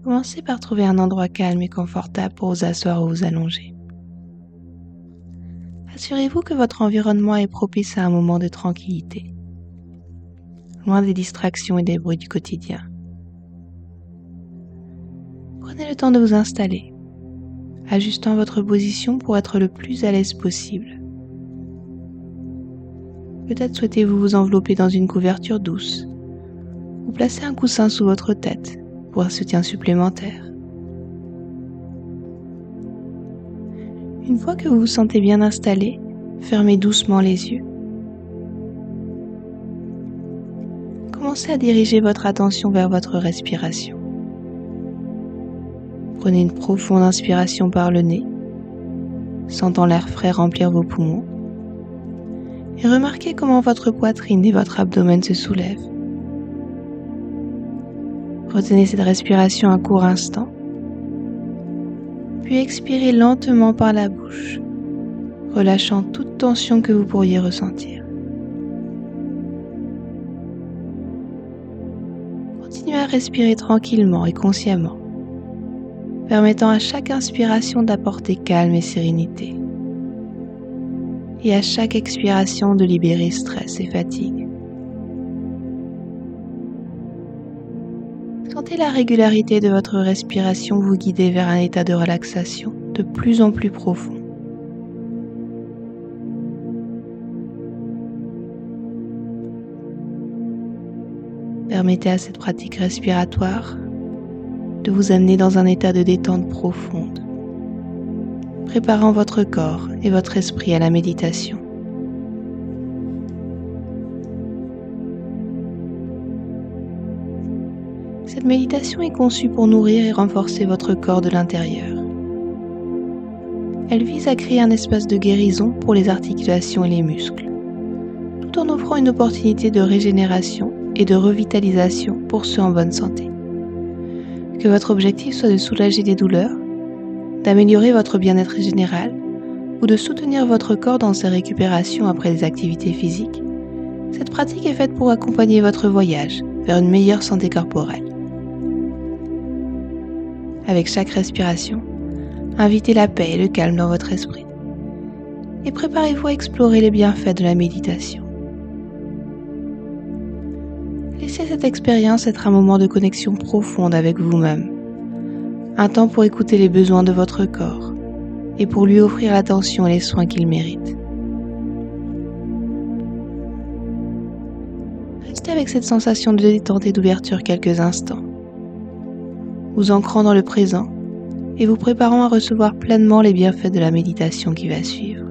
Commencez par trouver un endroit calme et confortable pour vous asseoir ou vous allonger. Assurez-vous que votre environnement est propice à un moment de tranquillité, loin des distractions et des bruits du quotidien. Prenez le temps de vous installer, ajustant votre position pour être le plus à l'aise possible. Peut-être souhaitez-vous vous envelopper dans une couverture douce ou placer un coussin sous votre tête pour un soutien supplémentaire. Une fois que vous vous sentez bien installé, fermez doucement les yeux. Commencez à diriger votre attention vers votre respiration. Prenez une profonde inspiration par le nez, sentant l'air frais remplir vos poumons, et remarquez comment votre poitrine et votre abdomen se soulèvent. Retenez cette respiration un court instant, puis expirez lentement par la bouche, relâchant toute tension que vous pourriez ressentir. Continuez à respirer tranquillement et consciemment, permettant à chaque inspiration d'apporter calme et sérénité, et à chaque expiration de libérer stress et fatigue. Sentez la régularité de votre respiration vous guider vers un état de relaxation de plus en plus profond. Permettez à cette pratique respiratoire de vous amener dans un état de détente profonde, préparant votre corps et votre esprit à la méditation. Cette méditation est conçue pour nourrir et renforcer votre corps de l'intérieur. Elle vise à créer un espace de guérison pour les articulations et les muscles, tout en offrant une opportunité de régénération et de revitalisation pour ceux en bonne santé. Que votre objectif soit de soulager des douleurs, d'améliorer votre bien-être général ou de soutenir votre corps dans ses récupérations après des activités physiques, cette pratique est faite pour accompagner votre voyage vers une meilleure santé corporelle. Avec chaque respiration, invitez la paix et le calme dans votre esprit et préparez-vous à explorer les bienfaits de la méditation. Laissez cette expérience être un moment de connexion profonde avec vous-même, un temps pour écouter les besoins de votre corps et pour lui offrir l'attention et les soins qu'il mérite. Restez avec cette sensation de détente et d'ouverture quelques instants, vous ancrant dans le présent et vous préparant à recevoir pleinement les bienfaits de la méditation qui va suivre.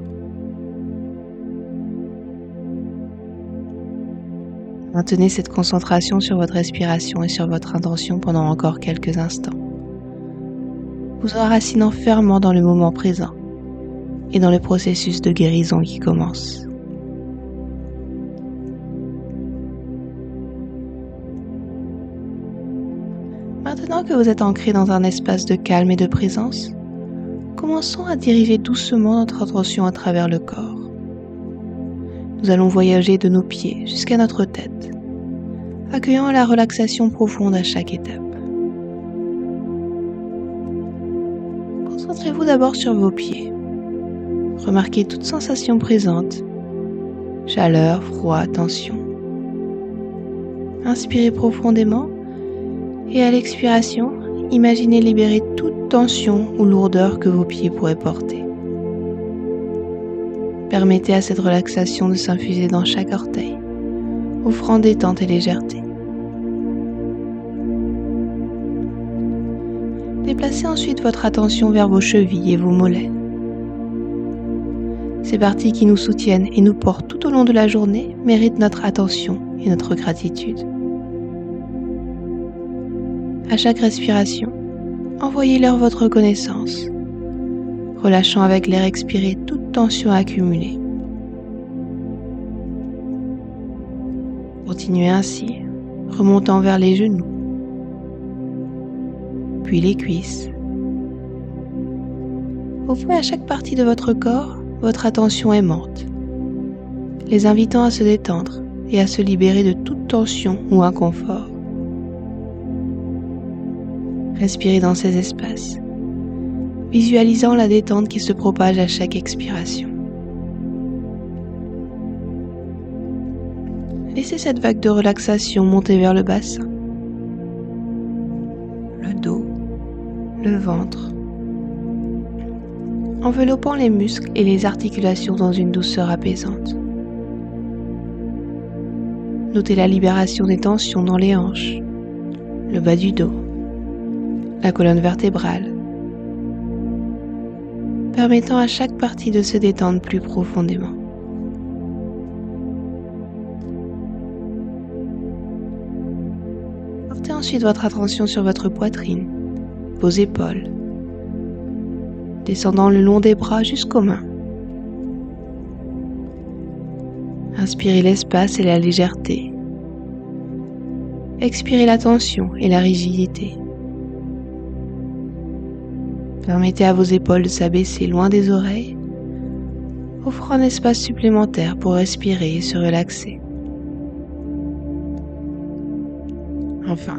Maintenez cette concentration sur votre respiration et sur votre intention pendant encore quelques instants, vous enracinant fermement dans le moment présent et dans le processus de guérison qui commence. Maintenant que vous êtes ancré dans un espace de calme et de présence, commençons à diriger doucement notre attention à travers le corps. Nous allons voyager de nos pieds jusqu'à notre tête, accueillant la relaxation profonde à chaque étape. Concentrez-vous d'abord sur vos pieds. Remarquez toute sensation présente, chaleur, froid, tension. Inspirez profondément et à l'expiration, imaginez libérer toute tension ou lourdeur que vos pieds pourraient porter. Permettez à cette relaxation de s'infuser dans chaque orteil, offrant détente et légèreté. Déplacez ensuite votre attention vers vos chevilles et vos mollets. Ces parties qui nous soutiennent et nous portent tout au long de la journée méritent notre attention et notre gratitude. À chaque respiration, envoyez-leur votre reconnaissance, relâchant avec l'air expiré toute tension accumulée. Continuez ainsi, remontant vers les genoux, puis les cuisses. Offrez à chaque partie de votre corps votre attention aimante, les invitant à se détendre et à se libérer de toute tension ou inconfort. Respirez dans ces espaces, visualisant la détente qui se propage à chaque expiration. Laissez cette vague de relaxation monter vers le bassin, le dos, le ventre, enveloppant les muscles et les articulations dans une douceur apaisante. Notez la libération des tensions dans les hanches, le bas du dos, la colonne vertébrale, permettant à chaque partie de se détendre plus profondément. Portez ensuite votre attention sur votre poitrine, vos épaules, descendant le long des bras jusqu'aux mains. Inspirez l'espace et la légèreté. Expirez la tension et la rigidité. Permettez à vos épaules de s'abaisser loin des oreilles, offrant un espace supplémentaire pour respirer et se relaxer. Enfin,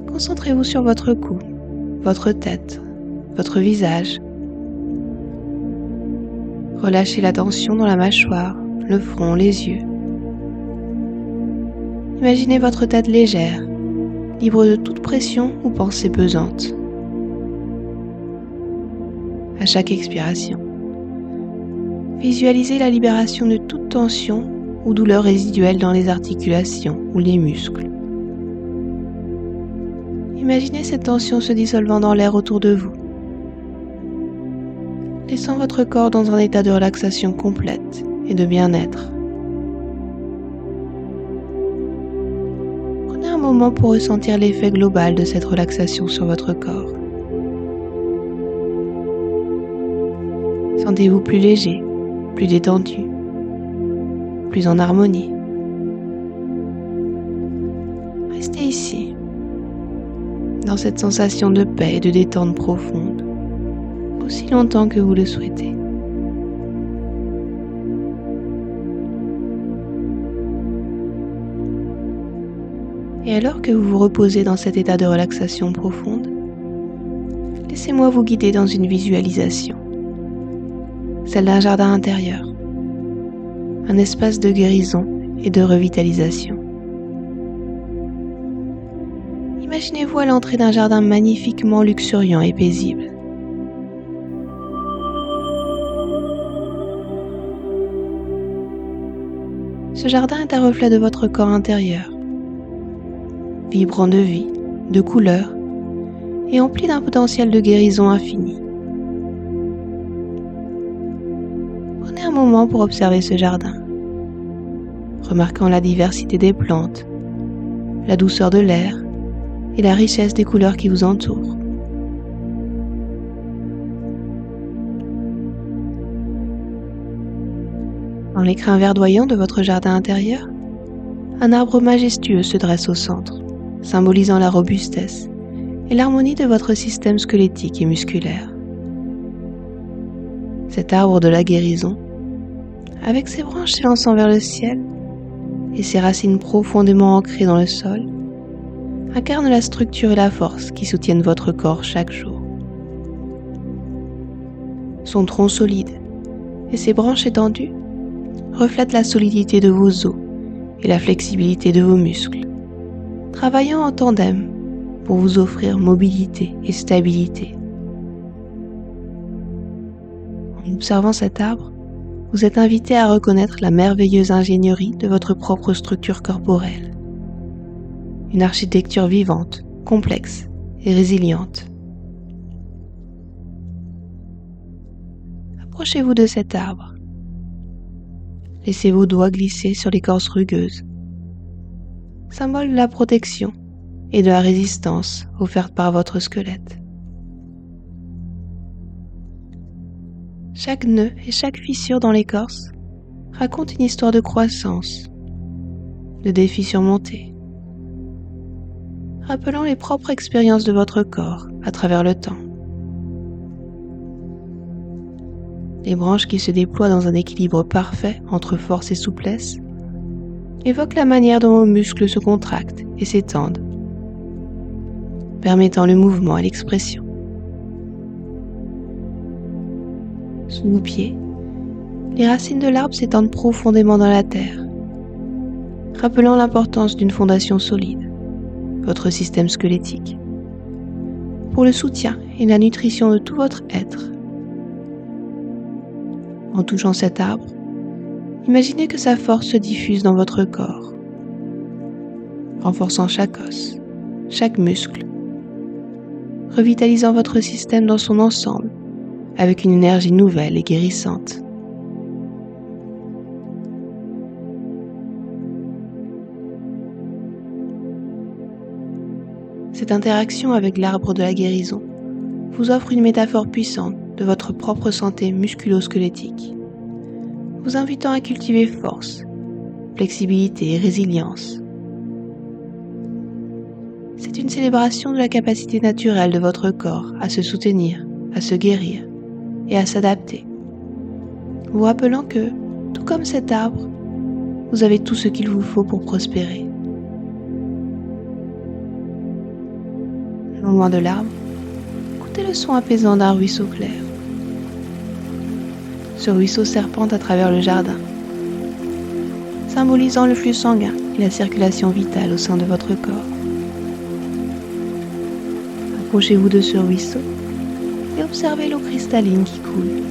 concentrez-vous sur votre cou, votre tête, votre visage. Relâchez la tension dans la mâchoire, le front, les yeux. Imaginez votre tête légère, libre de toute pression ou pensée pesante. À chaque expiration, visualisez la libération de toute tension ou douleur résiduelle dans les articulations ou les muscles. Imaginez cette tension se dissolvant dans l'air autour de vous, laissant votre corps dans un état de relaxation complète et de bien-être. Prenez un moment pour ressentir l'effet global de cette relaxation sur votre corps. Sentez-vous plus léger, plus détendu, plus en harmonie. Restez ici, dans cette sensation de paix et de détente profonde, aussi longtemps que vous le souhaitez. Et alors que vous vous reposez dans cet état de relaxation profonde, laissez-moi vous guider dans une visualisation, celle d'un jardin intérieur, un espace de guérison et de revitalisation. Imaginez-vous à l'entrée d'un jardin magnifiquement luxuriant et paisible. Ce jardin est un reflet de votre corps intérieur, vibrant de vie, de couleurs et empli d'un potentiel de guérison infini. Prenez un moment pour observer ce jardin, remarquant la diversité des plantes, la douceur de l'air et la richesse des couleurs qui vous entourent. Dans l'écrin verdoyant de votre jardin intérieur, un arbre majestueux se dresse au centre, symbolisant la robustesse et l'harmonie de votre système squelettique et musculaire. Cet arbre de la guérison, avec ses branches s'élançant vers le ciel et ses racines profondément ancrées dans le sol, incarne la structure et la force qui soutiennent votre corps chaque jour. Son tronc solide et ses branches étendues reflètent la solidité de vos os et la flexibilité de vos muscles, travaillant en tandem pour vous offrir mobilité et stabilité. En observant cet arbre, vous êtes invité à reconnaître la merveilleuse ingénierie de votre propre structure corporelle. Une architecture vivante, complexe et résiliente. Approchez-vous de cet arbre. Laissez vos doigts glisser sur l'écorce rugueuse, symbole de la protection et de la résistance offerte par votre squelette. Chaque nœud et chaque fissure dans l'écorce raconte une histoire de croissance, de défis surmontés, rappelant les propres expériences de votre corps à travers le temps. Les branches qui se déploient dans un équilibre parfait entre force et souplesse évoquent la manière dont vos muscles se contractent et s'étendent, permettant le mouvement et l'expression. Sous vos pieds, les racines de l'arbre s'étendent profondément dans la terre, rappelant l'importance d'une fondation solide, votre système squelettique, pour le soutien et la nutrition de tout votre être. En touchant cet arbre, imaginez que sa force se diffuse dans votre corps, renforçant chaque os, chaque muscle, revitalisant votre système dans son ensemble avec une énergie nouvelle et guérissante. Cette interaction avec l'arbre de la guérison vous offre une métaphore puissante de votre propre santé musculo-squelettique, vous invitant à cultiver force, flexibilité et résilience. C'est une célébration de la capacité naturelle de votre corps à se soutenir, à se guérir et à s'adapter, vous rappelant que, tout comme cet arbre, vous avez tout ce qu'il vous faut pour prospérer. Non loin de l'arbre, écoutez le son apaisant d'un ruisseau clair. Ce ruisseau serpente à travers le jardin, symbolisant le flux sanguin et la circulation vitale au sein de votre corps. Approchez-vous de ce ruisseau et observez l'eau cristalline qui coule.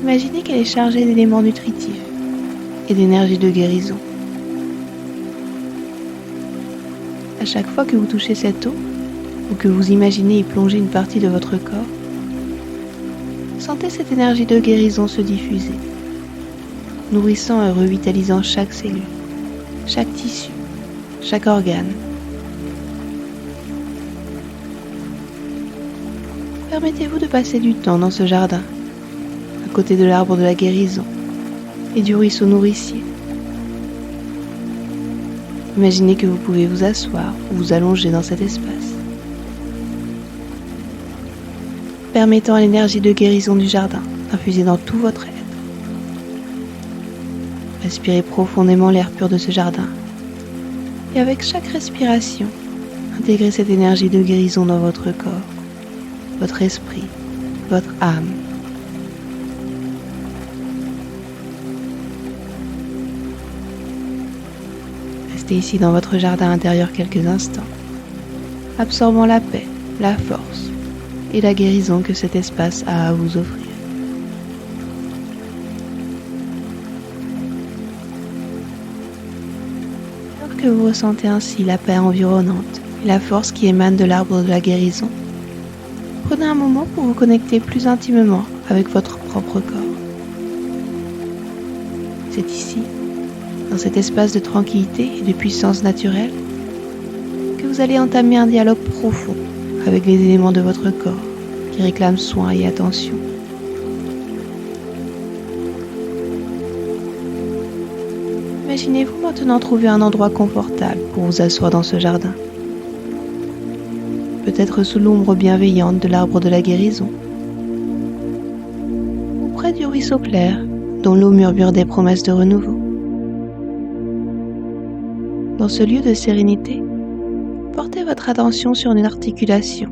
Imaginez qu'elle est chargée d'éléments nutritifs et d'énergie de guérison. À chaque fois que vous touchez cette eau, ou que vous imaginez y plonger une partie de votre corps, sentez cette énergie de guérison se diffuser, nourrissant et revitalisant chaque cellule, chaque tissu, chaque organe. Permettez-vous de passer du temps dans ce jardin, à côté de l'arbre de la guérison et du ruisseau nourricier. Imaginez que vous pouvez vous asseoir ou vous allonger dans cet espace, permettant à l'énergie de guérison du jardin d'infuser dans tout votre être. Respirez profondément l'air pur de ce jardin et avec chaque respiration, intégrez cette énergie de guérison dans votre corps, votre esprit, votre âme. Restez ici dans votre jardin intérieur quelques instants, absorbant la paix, la force et la guérison que cet espace a à vous offrir. Alors que vous ressentez ainsi la paix environnante et la force qui émane de l'arbre de la guérison, prenez un moment pour vous connecter plus intimement avec votre propre corps. C'est ici, dans cet espace de tranquillité et de puissance naturelle, que vous allez entamer un dialogue profond avec les éléments de votre corps qui réclament soin et attention. Imaginez-vous maintenant trouver un endroit confortable pour vous asseoir dans ce jardin. Peut-être sous l'ombre bienveillante de l'arbre de la guérison, ou près du ruisseau clair dont l'eau murmure des promesses de renouveau. Dans ce lieu de sérénité, portez votre attention sur une articulation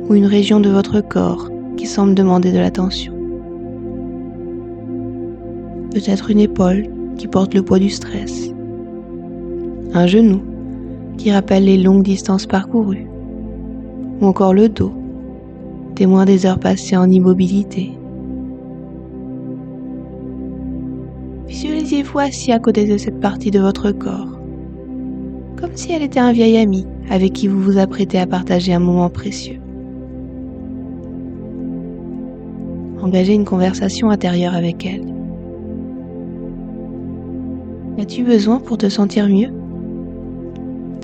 ou une région de votre corps qui semble demander de l'attention. Peut-être une épaule qui porte le poids du stress, un genou qui rappelle les longues distances parcourues, ou encore le dos, témoin des heures passées en immobilité. Visualisez-vous assis à côté de cette partie de votre corps, comme si elle était un vieil ami avec qui vous vous apprêtez à partager un moment précieux. Engagez une conversation intérieure avec elle. As-tu besoin pour te sentir mieux ?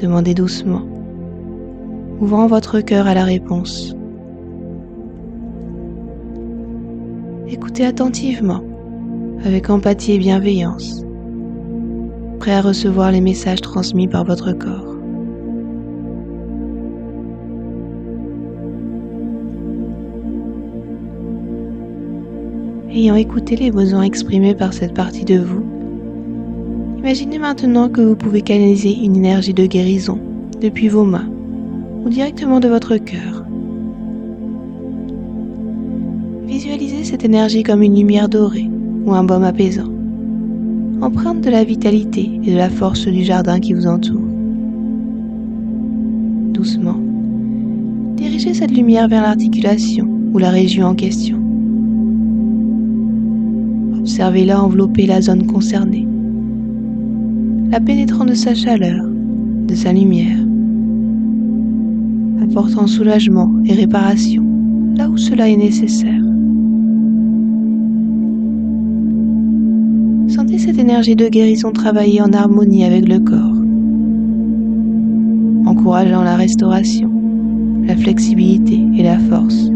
Demandez doucement, ouvrant votre cœur à la réponse. Écoutez attentivement, avec empathie et bienveillance, prêt à recevoir les messages transmis par votre corps. Ayant écouté les besoins exprimés par cette partie de vous, imaginez maintenant que vous pouvez canaliser une énergie de guérison depuis vos mains ou directement de votre cœur. Visualisez cette énergie comme une lumière dorée ou un baume apaisant, empreinte de la vitalité et de la force du jardin qui vous entoure. Doucement, dirigez cette lumière vers l'articulation ou la région en question. Observez-la envelopper la zone concernée, la pénétrant de sa chaleur, de sa lumière, apportant soulagement et réparation là où cela est nécessaire. Sentez cette énergie de guérison travailler en harmonie avec le corps, encourageant la restauration, la flexibilité et la force.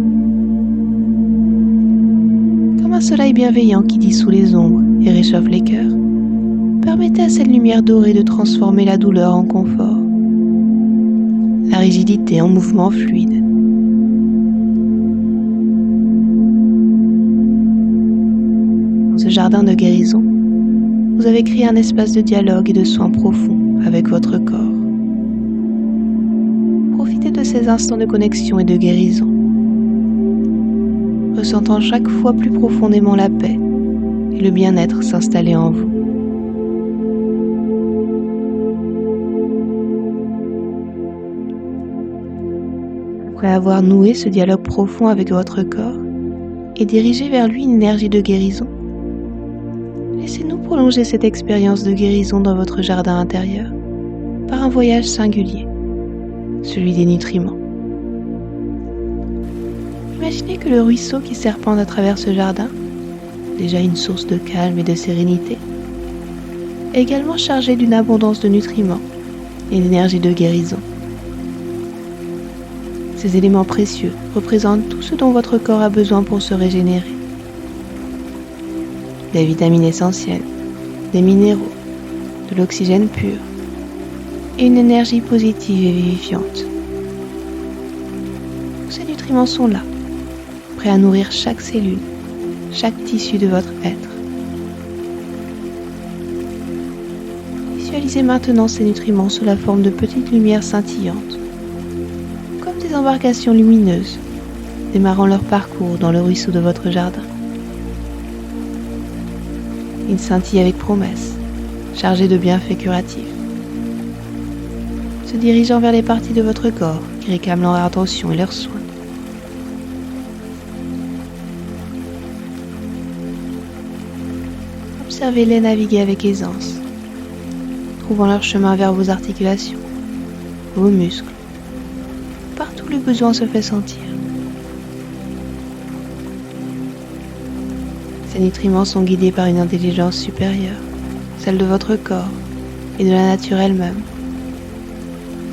Comme un soleil bienveillant qui dissout les ombres et réchauffe les cœurs, permettez à cette lumière dorée de transformer la douleur en confort, la rigidité en mouvement fluide. Dans ce jardin de guérison, vous avez créé un espace de dialogue et de soins profonds avec votre corps. Profitez de ces instants de connexion et de guérison, ressentant chaque fois plus profondément la paix et le bien-être s'installer en vous. Après avoir noué ce dialogue profond avec votre corps et dirigé vers lui une énergie de guérison, laissez-nous prolonger cette expérience de guérison dans votre jardin intérieur par un voyage singulier, celui des nutriments. Imaginez que le ruisseau qui serpente à travers ce jardin, déjà une source de calme et de sérénité, est également chargé d'une abondance de nutriments et d'énergie de guérison. Ces éléments précieux représentent tout ce dont votre corps a besoin pour se régénérer. Des vitamines essentielles, des minéraux, de l'oxygène pur et une énergie positive et vivifiante. Tous ces nutriments sont là, prêts à nourrir chaque cellule, chaque tissu de votre être. Visualisez maintenant ces nutriments sous la forme de petites lumières scintillantes, comme des embarcations lumineuses démarrant leur parcours dans le ruisseau de votre jardin. Ils scintillent avec promesse, chargés de bienfaits curatifs, se dirigeant vers les parties de votre corps qui réclament leur attention et leurs soins. Observez-les naviguer avec aisance, trouvant leur chemin vers vos articulations, vos muscles, partout où le besoin se fait sentir. Ces nutriments sont guidés par une intelligence supérieure, celle de votre corps et de la nature elle-même,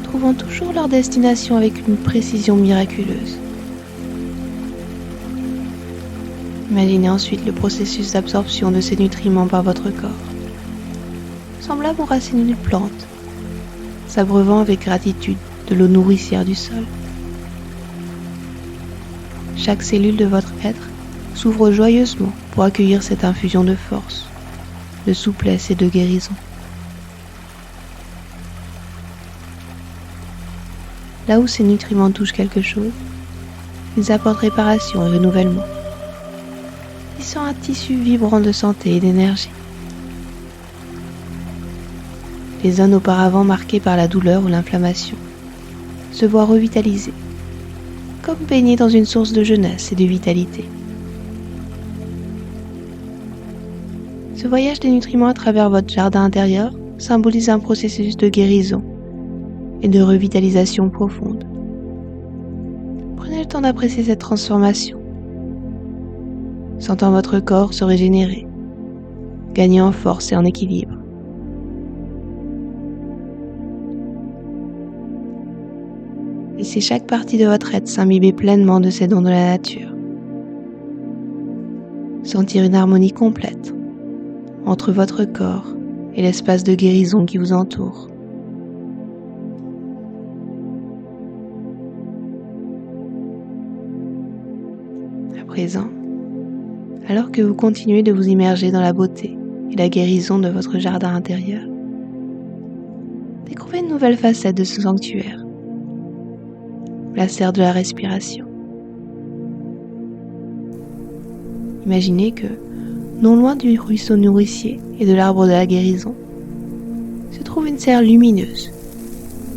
trouvant toujours leur destination avec une précision miraculeuse. Imaginez ensuite le processus d'absorption de ces nutriments par votre corps, semblable aux racines d'une plante, s'abreuvant avec gratitude de l'eau nourricière du sol. Chaque cellule de votre être s'ouvre joyeusement pour accueillir cette infusion de force, de souplesse et de guérison. Là où ces nutriments touchent quelque chose, ils apportent réparation et renouvellement, tissant un tissu vibrant de santé et d'énergie. Les zones auparavant marquées par la douleur ou l'inflammation se voient revitalisées, comme baignées dans une source de jeunesse et de vitalité. Ce voyage des nutriments à travers votre jardin intérieur symbolise un processus de guérison et de revitalisation profonde. Prenez le temps d'apprécier cette transformation, sentant votre corps se régénérer, gagner en force et en équilibre. Laissez chaque partie de votre être s'imbiber pleinement de ces dons de la nature. Sentir une harmonie complète entre votre corps et l'espace de guérison qui vous entoure. À présent, alors que vous continuez de vous immerger dans la beauté et la guérison de votre jardin intérieur, découvrez une nouvelle facette de ce sanctuaire. la serre de la respiration. Imaginez que, non loin du ruisseau nourricier et de l'arbre de la guérison, se trouve une serre lumineuse,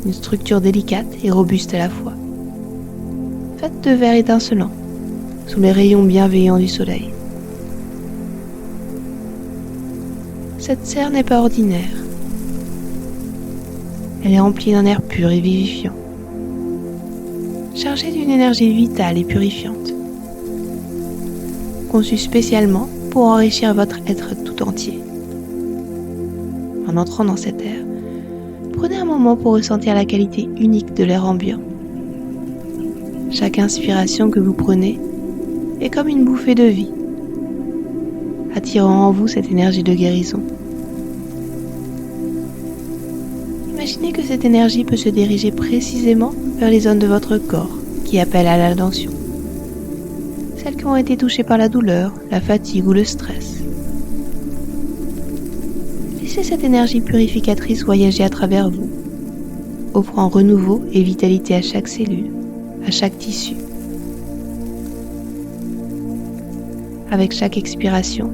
une structure délicate et robuste à la fois, faite de verre étincelant, sous les rayons bienveillants du soleil. Cette serre n'est pas ordinaire. Elle est remplie d'un air pur et vivifiant, chargée d'une énergie vitale et purifiante, conçue spécialement pour enrichir votre être tout entier. En entrant dans cet air, prenez un moment pour ressentir la qualité unique de l'air ambiant. Chaque inspiration que vous prenez est comme une bouffée de vie, attirant en vous cette énergie de guérison. Imaginez que cette énergie peut se diriger précisément vers les zones de votre corps qui appellent à l'attention. Celles qui ont été touchées par la douleur, la fatigue ou le stress. Laissez cette énergie purificatrice voyager à travers vous, offrant renouveau et vitalité à chaque cellule, à chaque tissu. Avec chaque expiration,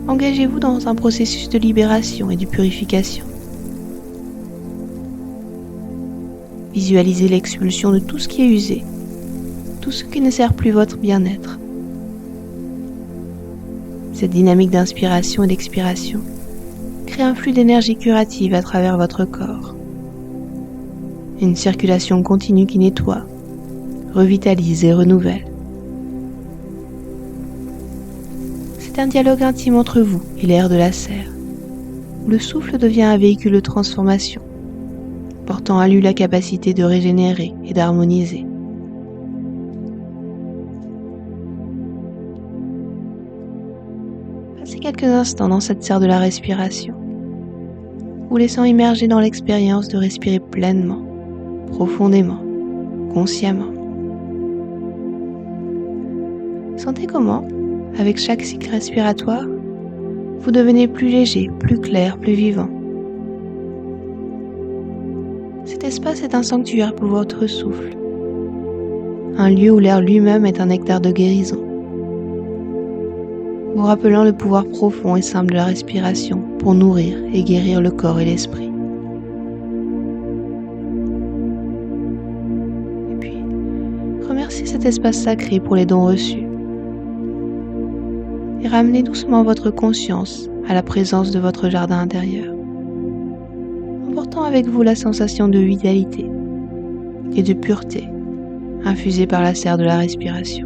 engagez-vous dans un processus de libération et de purification. Visualisez l'expulsion de tout ce qui est usé, tout ce qui ne sert plus votre bien-être. Cette dynamique d'inspiration et d'expiration crée un flux d'énergie curative à travers votre corps. Une circulation continue qui nettoie, revitalise et renouvelle. C'est un dialogue intime entre vous et l'air de la serre, où le souffle devient un véhicule de transformation, portant à lui la capacité de régénérer et d'harmoniser. Passez quelques instants dans cette serre de la respiration, vous laissant immerger dans l'expérience de respirer pleinement, profondément, consciemment. Sentez comment, avec chaque cycle respiratoire, vous devenez plus léger, plus clair, plus vivant. Cet espace est un sanctuaire pour votre souffle, un lieu où l'air lui-même est un nectar de guérison, vous rappelant le pouvoir profond et simple de la respiration pour nourrir et guérir le corps et l'esprit. Et puis, remerciez cet espace sacré pour les dons reçus et ramenez doucement votre conscience à la présence de votre jardin intérieur, emportant avec vous la sensation de vitalité et de pureté infusée par la serre de la respiration.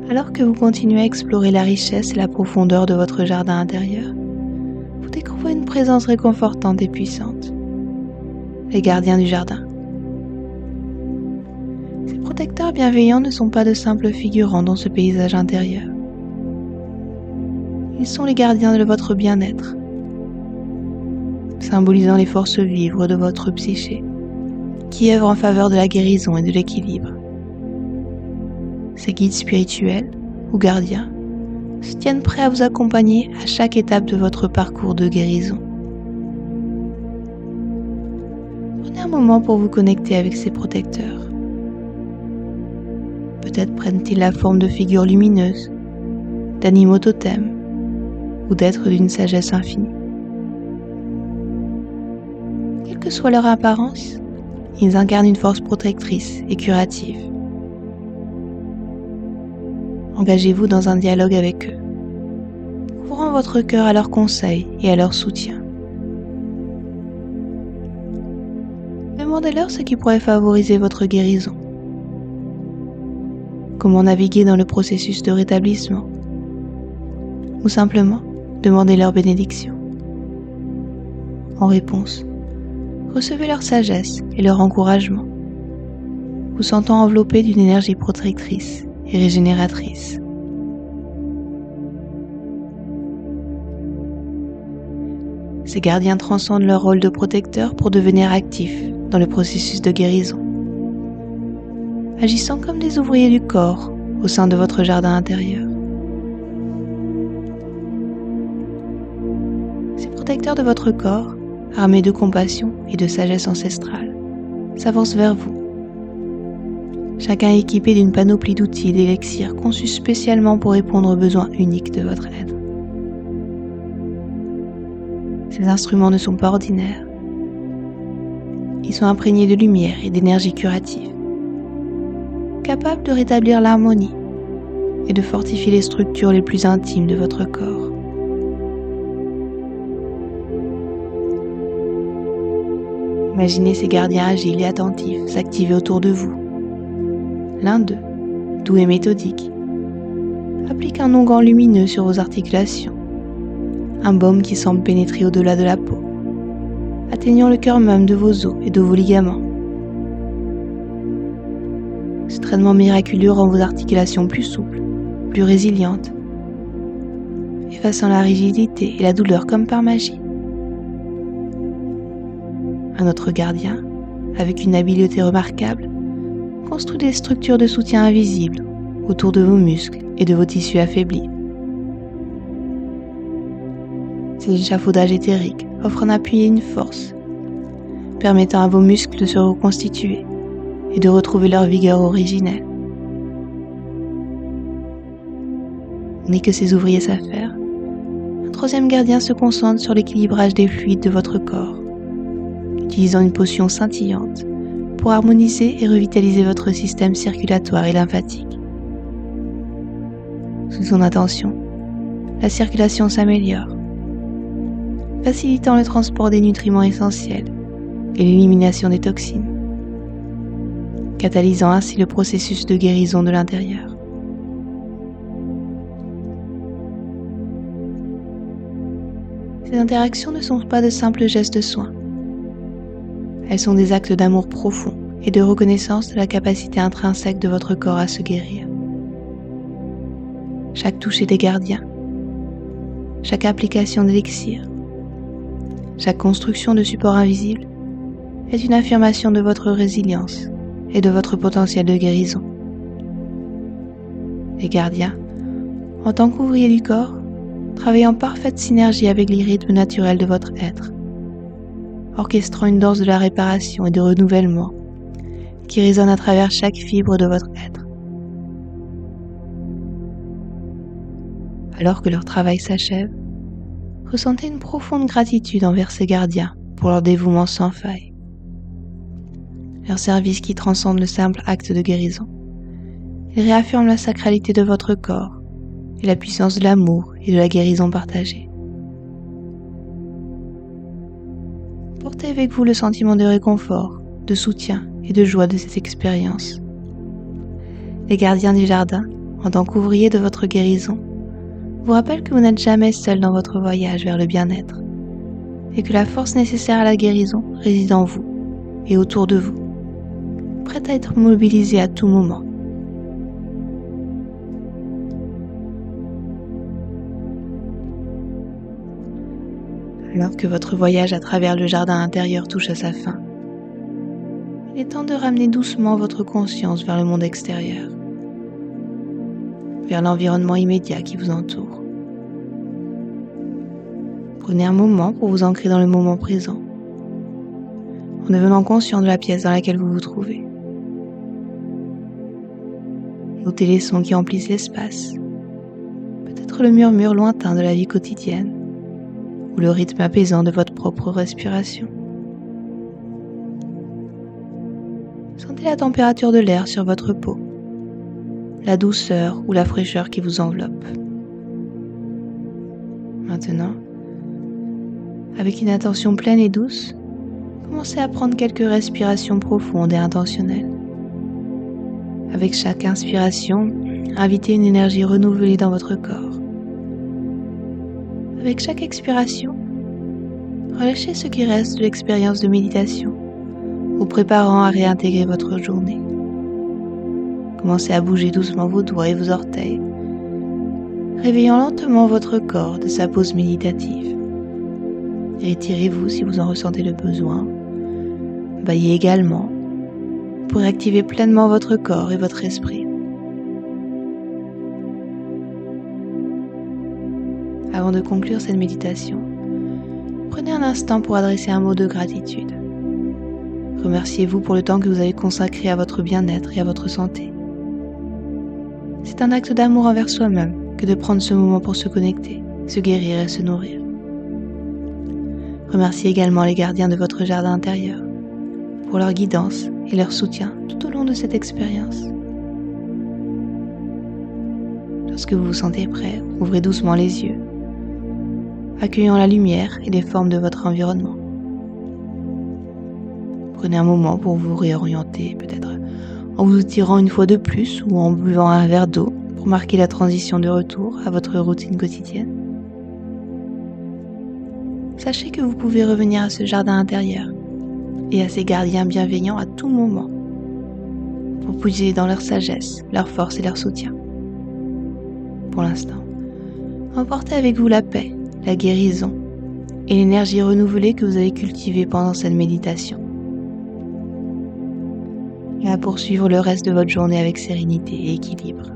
Alors que vous continuez à explorer la richesse et la profondeur de votre jardin intérieur, vous découvrez une présence réconfortante et puissante, les gardiens du jardin. Ces protecteurs bienveillants ne sont pas de simples figurants dans ce paysage intérieur. Ils sont les gardiens de votre bien-être, symbolisant les forces vives de votre psyché, qui œuvrent en faveur de la guérison et de l'équilibre. Ces guides spirituels, ou gardiens, se tiennent prêts à vous accompagner à chaque étape de votre parcours de guérison. Prenez un moment pour vous connecter avec ces protecteurs. Peut-être prennent-ils la forme de figures lumineuses, d'animaux totems, ou d'êtres d'une sagesse infinie. Quelle que soit leur apparence, ils incarnent une force protectrice et curative. Engagez-vous dans un dialogue avec eux, ouvrant votre cœur à leurs conseils et à leur soutien. Demandez-leur ce qui pourrait favoriser votre guérison. Comment naviguer dans le processus de rétablissement, ou simplement demandez leur bénédiction. En réponse, recevez leur sagesse et leur encouragement, vous sentant enveloppé d'une énergie protectrice et régénératrice. Ces gardiens transcendent leur rôle de protecteur pour devenir actifs dans le processus de guérison, agissant comme des ouvriers du corps au sein de votre jardin intérieur. protecteurs de votre corps, armés de compassion et de sagesse ancestrale, s'avancent vers vous. Chacun est équipé d'une panoplie d'outils et d'élixirs conçus spécialement pour répondre aux besoins uniques de votre être. Ces instruments ne sont pas ordinaires. Ils sont imprégnés de lumière et d'énergie curative, capables de rétablir l'harmonie et de fortifier les structures les plus intimes de votre corps. Imaginez ces gardiens agiles et attentifs s'activer autour de vous. L'un d'eux, doux et méthodique, applique un onguent lumineux sur vos articulations, un baume qui semble pénétrer au-delà de la peau, atteignant le cœur même de vos os et de vos ligaments. Ce traitement miraculeux rend vos articulations plus souples, plus résilientes, effaçant la rigidité et la douleur comme par magie. Un autre gardien, avec une habileté remarquable, construit des structures de soutien invisibles autour de vos muscles et de vos tissus affaiblis. Ces échafaudages éthériques offrent un appui et une force, permettant à vos muscles de se reconstituer et de retrouver leur vigueur originelle. N'est que ces ouvriers s'affairent, un troisième gardien se concentre sur l'équilibrage des fluides de votre corps, utilisant une potion scintillante pour harmoniser et revitaliser votre système circulatoire et lymphatique. Sous son intention, la circulation s'améliore, facilitant le transport des nutriments essentiels et l'élimination des toxines, catalysant ainsi le processus de guérison de l'intérieur. Ces interactions ne sont pas de simples gestes de soins. Elles sont des actes d'amour profond et de reconnaissance de la capacité intrinsèque de votre corps à se guérir. Chaque toucher des gardiens, chaque application d'élixir, chaque construction de support invisible est une affirmation de votre résilience et de votre potentiel de guérison. Les gardiens, en tant qu'ouvriers du corps, travaillent en parfaite synergie avec les rythmes naturels de votre être, orchestrant une danse de la réparation et de renouvellement qui résonne à travers chaque fibre de votre être. Alors que leur travail s'achève, ressentez une profonde gratitude envers ces gardiens pour leur dévouement sans faille. Leur service qui transcende le simple acte de guérison. Il réaffirme la sacralité de votre corps et la puissance de l'amour et de la guérison partagée. Portez avec vous le sentiment de réconfort, de soutien et de joie de cette expérience. Les gardiens du jardin, en tant qu'ouvriers de votre guérison, vous rappellent que vous n'êtes jamais seul dans votre voyage vers le bien-être et que la force nécessaire à la guérison réside en vous et autour de vous, prête à être mobilisée à tout moment. Alors que votre voyage à travers le jardin intérieur touche à sa fin, il est temps de ramener doucement votre conscience vers le monde extérieur, vers l'environnement immédiat qui vous entoure. Prenez un moment pour vous ancrer dans le moment présent, en devenant conscient de la pièce dans laquelle vous vous trouvez. Notez les sons qui emplissent l'espace, peut-être le murmure lointain de la vie quotidienne, ou le rythme apaisant de votre propre respiration. Sentez la température de l'air sur votre peau, la douceur ou la fraîcheur qui vous enveloppe. Maintenant, avec une attention pleine et douce, commencez à prendre quelques respirations profondes et intentionnelles. Avec chaque inspiration, invitez une énergie renouvelée dans votre corps. Avec chaque expiration, relâchez ce qui reste de l'expérience de méditation, vous préparant à réintégrer votre journée. Commencez à bouger doucement vos doigts et vos orteils, réveillant lentement votre corps de sa pause méditative. Étirez-vous si vous en ressentez le besoin. Baillez également pour activer pleinement votre corps et votre esprit. Avant de conclure cette méditation, Prenez un instant pour adresser un mot de gratitude. Remerciez-vous pour le temps que vous avez consacré à votre bien-être et à votre santé. C'est un acte d'amour envers soi-même que de prendre ce moment pour se connecter, se guérir et se nourrir. Remerciez également les gardiens de votre jardin intérieur pour leur guidance et leur soutien tout au long de cette expérience. Lorsque vous vous sentez prêt, ouvrez doucement les yeux, accueillant la lumière et les formes de votre environnement. Prenez un moment pour vous réorienter, peut-être en vous étirant une fois de plus ou en buvant un verre d'eau pour marquer la transition de retour à votre routine quotidienne. Sachez que vous pouvez revenir à ce jardin intérieur et à ces gardiens bienveillants à tout moment pour puiser dans leur sagesse, leur force et leur soutien. Pour l'instant, emportez avec vous la paix, la guérison et l'énergie renouvelée que vous avez cultivée pendant cette méditation. Et à poursuivre le reste de votre journée avec sérénité et équilibre.